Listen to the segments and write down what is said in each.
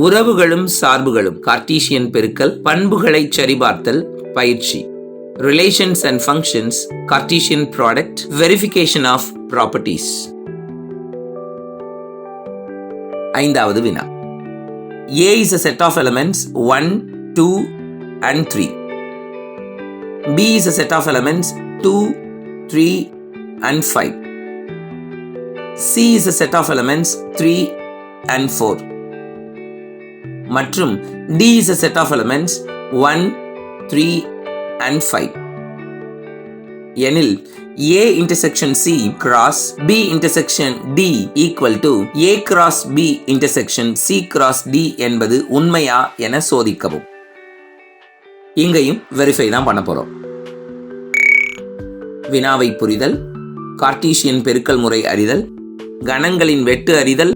உறவுகளும் சார்புகளும் கார்ட்டீசியன் பெருக்கல், பண்புகளை சரிபார்த்தல் பயிற்சி. Relations and functions Cartesian product, verification of properties. ஐந்தாவது வினா. A is a set of elements 1, 2 and 3. B is a set of elements 2, 3 and 5. C is a set of elements 3 and 4. மற்றும் D is a set of elements 1, 3 and 5. எனில் A intersection C cross B intersection D equal to A cross B intersection C cross D என்பது உண்மையா என சோதிக்கவும். இங்கேயும் verify தான் பண்ண போறோம். வினாவை புரிதல், கார்ட்டீசியன் பெருக்கல் முறை அறிதல், கணங்களின் வெட்டு அறிதல்,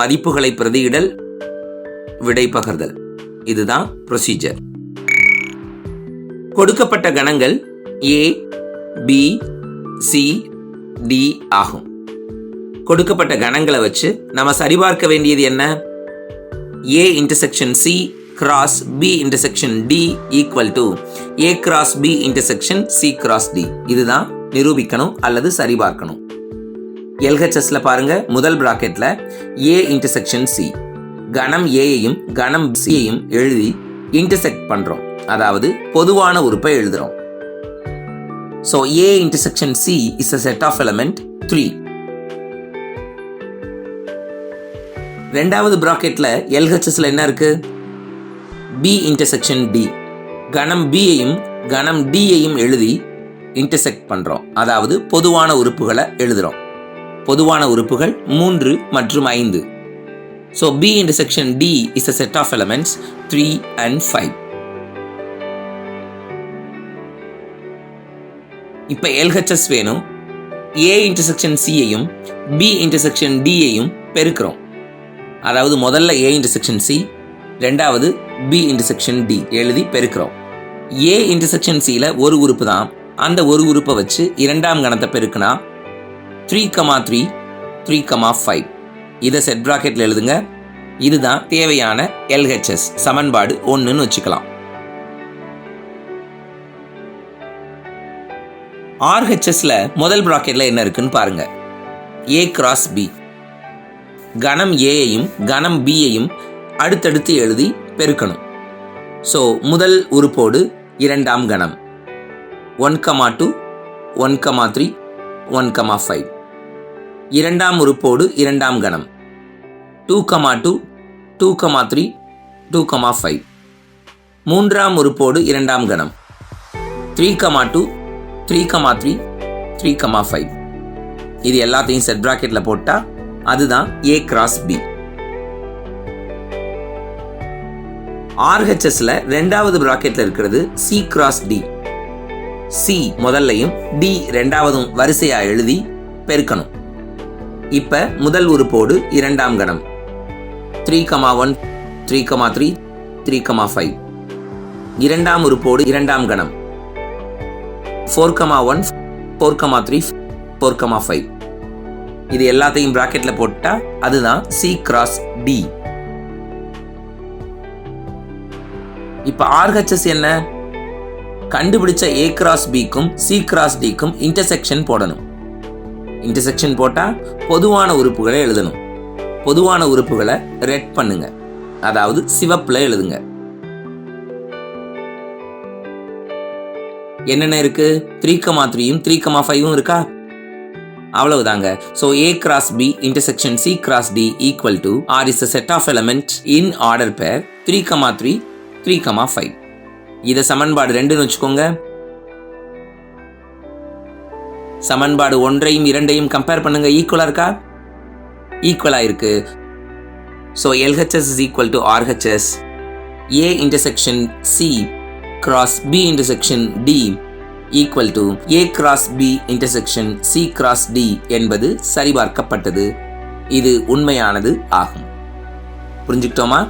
மதிப்புகளை பிரதியிடல், விடை பகர்தல். இதுதான் ப்ரொசீஜர். கொடுக்கப்பட்ட கணங்கள் A, B, C, D ஆகும். கொடுக்கப்பட்ட கணங்களை வச்சு நம்ம சரிபார்க்க வேண்டியது என்ன? A intersection C cross B intersection D equal to A cross B intersection C cross D. இதுதான் நிரூபிக்கணும் அல்லது சரிபார்க்கணும். LHSல பாருங்க, முதல் பிராக்கெட்ல A intersection C, கணம் Aயையும் கணம் Cயையும் எழுதி இன்டர்செக்ட் பண்றோம், அதாவது பொதுவான உறுப்பை எழுதுறோம். So A intersection C is a set of element 3. ரெண்டாவது பிராக்கெட்ல LHSல என்ன இருக்கு? B intersection D, கணம் Bயையும் கணம் Dயையும் எழுதி இன்டர்செக்ட் பண்றோம், அதாவது பொதுவான உறுப்புகளை எழுதுறோம். பொதுவான உறுப்புகள் 3 மற்றும் 5. So B intersection D is a set of elements 3 and 5. இப்ப LHS வேணும். A intersection Cயையும் B intersection Dயையும் பெருக்கிறோம். அதாவது முதல்ல A intersection C, ரெண்டாவது B intersection D எழுதி பெருக்கிறோம். A intersection Cல ஒரு உறுப்பு தான், அந்த ஒரு உறுப்பை வச்சு இரண்டாம் கணத்தை பெருக்கினா 3,3, 3,5. இதை செட் பிராக்கெட்ல எழுதுங்க. இதுதான் தேவையான LHS சமன்பாடு 1ன்னு வச்சுக்கலாம். RHSல முதல் பிராக்கெட்ல என்ன இருக்குன்னு பாருங்க. A cross B, கணம் Aயையும் கணம் Bயையும் அடுத்தடுத்து எழுதி பெருக்கணும். ஸோ முதல் உறுப்போடு இரண்டாம் கணம் 1,2, 1,3, 1,5. இரண்டாம் உறுப்போடு இரண்டாம் கணம் 2,2, 2,3, 2,5. மூன்றாம் உறுப்போடு இரண்டாம் கணம் 3,2, 3,3, 3,5. இது எல்லாத்தையும் செட் பிராக்கெட்ல போட்டா அதுதான் A cross B. RHSல ரெண்டாவது பிராக்கெட்ல இருக்கிறது C cross D. C முதல்லையும் D ரெண்டாவதும் வரிசையா எழுதி பெருக்கணும். இப்ப முதல் உறுப்போடு இரண்டாம் கணம் 3,1, 3,3, 3,5. இரண்டாம் உறுப்போடு இரண்டாம் கணம் 4,1, 4,3, 4,5. இது எல்லாத்தையும் பிராக்கெட்ல போட்டா அதுதான் C cross D. இப்ப RHS என்ன? கண்டுபிடிச்ச A cross Bக்கும் C cross Dக்கும் இன்டர்செக்ஷன் போடணும். இன்டர்செக்ஷன் போட்டா பொதுவான உறுப்புகளை எழுதணும். பொதுவான உறுப்புகளை ரெட் பண்ணுங்க, அதாவது சிவப்புல எழுதுங்க. என்னென்ன இருக்கு? 3,3யும் 3,5ம் இருக்கா? அவ்வளவுதாங்க. So A cross B intersection C cross D equal to R is a set of element in order pair 3,3, 3,5. இத சமன்பாடு 2ன்னு வச்சுக்கோங்க. சமன்பாடு 1ஐயும் 2ஐயும் கம்பேர் பண்ணுங்க. ஈக்குவலா இருக்கா? ஈக்குவலா இருக்கு. So LHS is equal to RHS. A intersection C cross B intersection D equal to A cross B intersection C cross D என்பது சரிபார்க்கப்பட்டது. இது உண்மையானது ஆகும். புரிஞ்சுக்கிட்டோமா?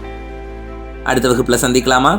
அடுத்த வகுப்புல சந்திக்கலாமா?